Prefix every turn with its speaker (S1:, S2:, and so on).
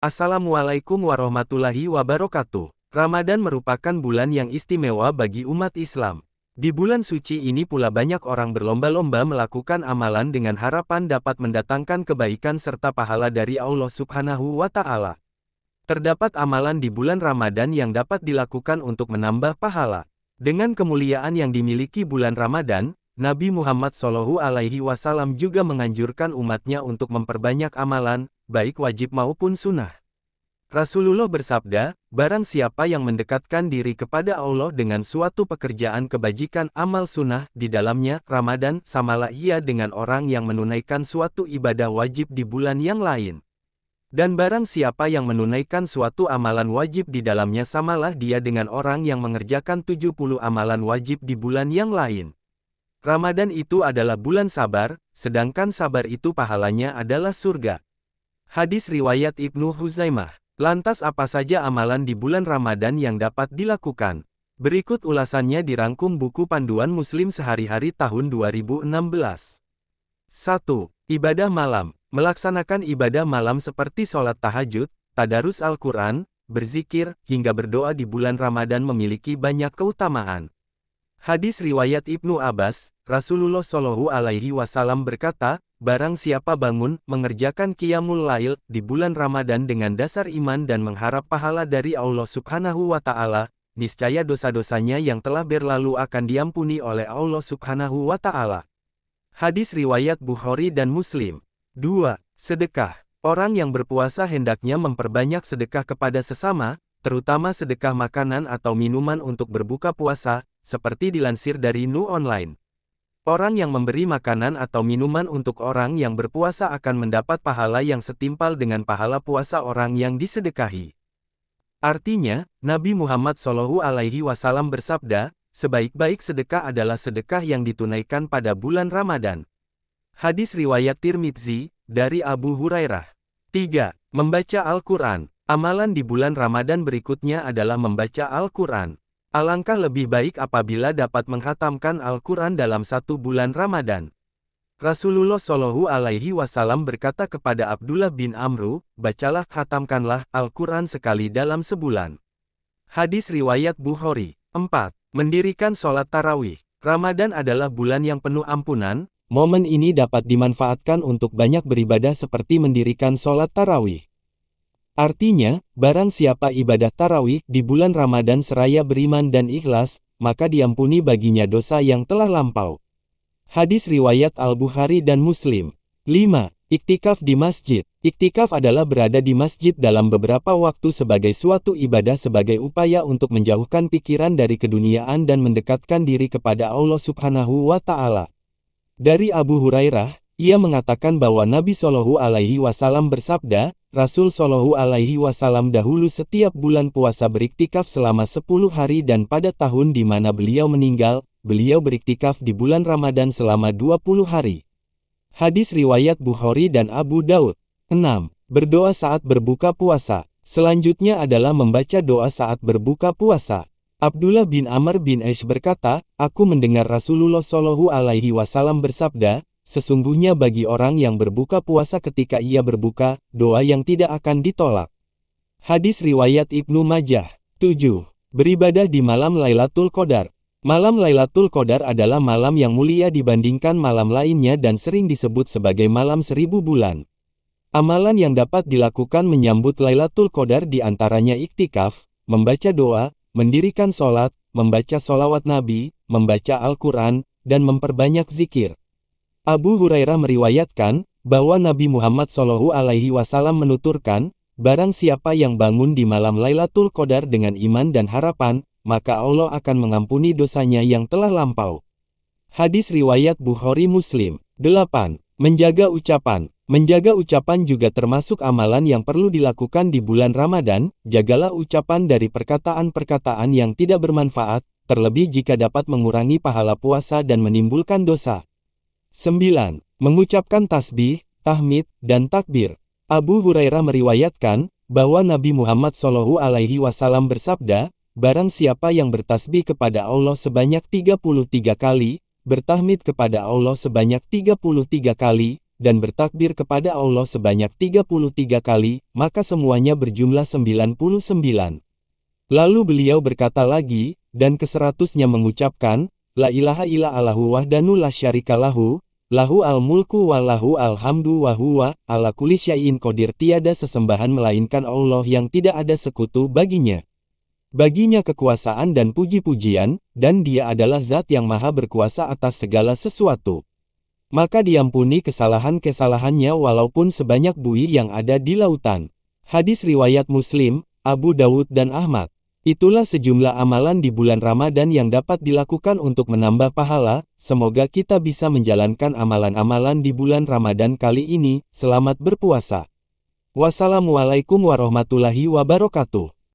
S1: Assalamualaikum warahmatullahi wabarakatuh. Ramadan merupakan bulan yang istimewa bagi umat Islam. Di bulan suci ini pula banyak orang berlomba-lomba melakukan amalan dengan harapan dapat mendatangkan kebaikan serta pahala dari Allah Subhanahu wa Ta'ala. Terdapat amalan di bulan Ramadan yang dapat dilakukan untuk menambah pahala. Dengan kemuliaan yang dimiliki bulan Ramadan, Nabi Muhammad SAW juga menganjurkan umatnya untuk memperbanyak amalan, baik wajib maupun sunnah. Rasulullah bersabda, barang siapa yang mendekatkan diri kepada Allah dengan suatu pekerjaan kebajikan amal sunnah di dalamnya Ramadan, samalah ia dengan orang yang menunaikan suatu ibadah wajib di bulan yang lain. Dan barang siapa yang menunaikan suatu amalan wajib di dalamnya samalah dia dengan orang yang mengerjakan 70 amalan wajib di bulan yang lain. Ramadan itu adalah bulan sabar, sedangkan sabar itu pahalanya adalah surga. Hadis riwayat Ibnu Huzaimah. Lantas apa saja amalan di bulan Ramadan yang dapat dilakukan? Berikut ulasannya dirangkum buku Panduan Muslim Sehari-hari tahun 2016. 1. Ibadah malam. Melaksanakan ibadah malam seperti sholat tahajud, tadarus Al-Quran, berzikir, hingga berdoa di bulan Ramadan memiliki banyak keutamaan. Hadis riwayat Ibnu Abbas, Rasulullah SAW berkata, barang siapa bangun, mengerjakan qiyamul lail, di bulan Ramadan dengan dasar iman dan mengharap pahala dari Allah Subhanahu wa Ta'ala, niscaya dosa-dosanya yang telah berlalu akan diampuni oleh Allah Subhanahu wa Ta'ala. Hadis riwayat Bukhari dan Muslim. 2. Sedekah. Orang yang berpuasa hendaknya memperbanyak sedekah kepada sesama, terutama sedekah makanan atau minuman untuk berbuka puasa, seperti dilansir dari Nu Online. Orang yang memberi makanan atau minuman untuk orang yang berpuasa akan mendapat pahala yang setimpal dengan pahala puasa orang yang disedekahi. Artinya, Nabi Muhammad SAW bersabda, sebaik-baik sedekah adalah sedekah yang ditunaikan pada bulan Ramadan. Hadis riwayat Tirmidzi, dari Abu Hurairah. 3. Membaca Al-Quran. Amalan di bulan Ramadan berikutnya adalah membaca Al-Quran. Alangkah lebih baik apabila dapat menghatamkan Al-Quran dalam satu bulan Ramadan. Rasulullah SAW berkata kepada Abdullah bin Amru, bacalah, khatamkanlah Al-Quran sekali dalam sebulan. Hadis riwayat Bukhari. 4. Mendirikan sholat tarawih. Ramadan adalah bulan yang penuh ampunan, momen ini dapat dimanfaatkan untuk banyak beribadah seperti mendirikan sholat tarawih. Artinya, barang siapa ibadah tarawih di bulan Ramadan seraya beriman dan ikhlas, maka diampuni baginya dosa yang telah lampau. Hadis riwayat Al-Bukhari dan Muslim. 5. Iktikaf di masjid. Iktikaf adalah berada di masjid dalam beberapa waktu sebagai suatu ibadah sebagai upaya untuk menjauhkan pikiran dari keduniaan dan mendekatkan diri kepada Allah Subhanahu wa Ta'ala. Dari Abu Hurairah, ia mengatakan bahwa Nabi SAW bersabda, Rasul SAW dahulu setiap bulan puasa beriktikaf selama 10 hari dan pada tahun di mana beliau meninggal, beliau beriktikaf di bulan Ramadan selama 20 hari. Hadis riwayat Bukhari dan Abu Daud. 6. Berdoa saat berbuka puasa. Selanjutnya adalah membaca doa saat berbuka puasa. Abdullah bin Amr bin Aish berkata, aku mendengar Rasulullah SAW bersabda, sesungguhnya bagi orang yang berbuka puasa ketika ia berbuka, doa yang tidak akan ditolak. Hadis riwayat Ibnu Majah. 7. Beribadah di malam Lailatul Qadar. Malam Lailatul Qadar adalah malam yang mulia dibandingkan malam lainnya dan sering disebut sebagai malam 1000 bulan. Amalan yang dapat dilakukan menyambut Lailatul Qadar diantaranya iktikaf, membaca doa, mendirikan sholat, membaca sholawat Nabi, membaca Al-Quran, dan memperbanyak zikir. Abu Hurairah meriwayatkan, bahwa Nabi Muhammad SAW menuturkan, barang siapa yang bangun di malam Lailatul Qadar dengan iman dan harapan, maka Allah akan mengampuni dosanya yang telah lampau. Hadis riwayat Bukhari Muslim. 8. Menjaga ucapan. Menjaga ucapan juga termasuk amalan yang perlu dilakukan di bulan Ramadan, jagalah ucapan dari perkataan-perkataan yang tidak bermanfaat, terlebih jika dapat mengurangi pahala puasa dan menimbulkan dosa. 9. Mengucapkan tasbih, tahmid, dan takbir. Abu Hurairah meriwayatkan, bahwa Nabi Muhammad SAW bersabda, barang siapa yang bertasbih kepada Allah sebanyak 33 kali, bertahmid kepada Allah sebanyak 33 kali, dan bertakbir kepada Allah sebanyak 33 kali, maka semuanya berjumlah 99. Lalu beliau berkata lagi, dan ke-100-nya mengucapkan, La ilaha illa Allahu wahdanu la syarika lahu, lahu al-mulku wa lahu al-hamdu wa huwa, ala kulli syai'in qadir. Tiada sesembahan melainkan Allah yang tidak ada sekutu baginya. Baginya kekuasaan dan puji-pujian, dan Dia adalah zat yang maha berkuasa atas segala sesuatu. Maka diampuni kesalahan-kesalahannya walaupun sebanyak buih yang ada di lautan. Hadis riwayat Muslim, Abu Dawud dan Ahmad. Itulah sejumlah amalan di bulan Ramadan yang dapat dilakukan untuk menambah pahala. Semoga kita bisa menjalankan amalan-amalan di bulan Ramadan kali ini. Selamat berpuasa. Wassalamualaikum warahmatullahi wabarakatuh.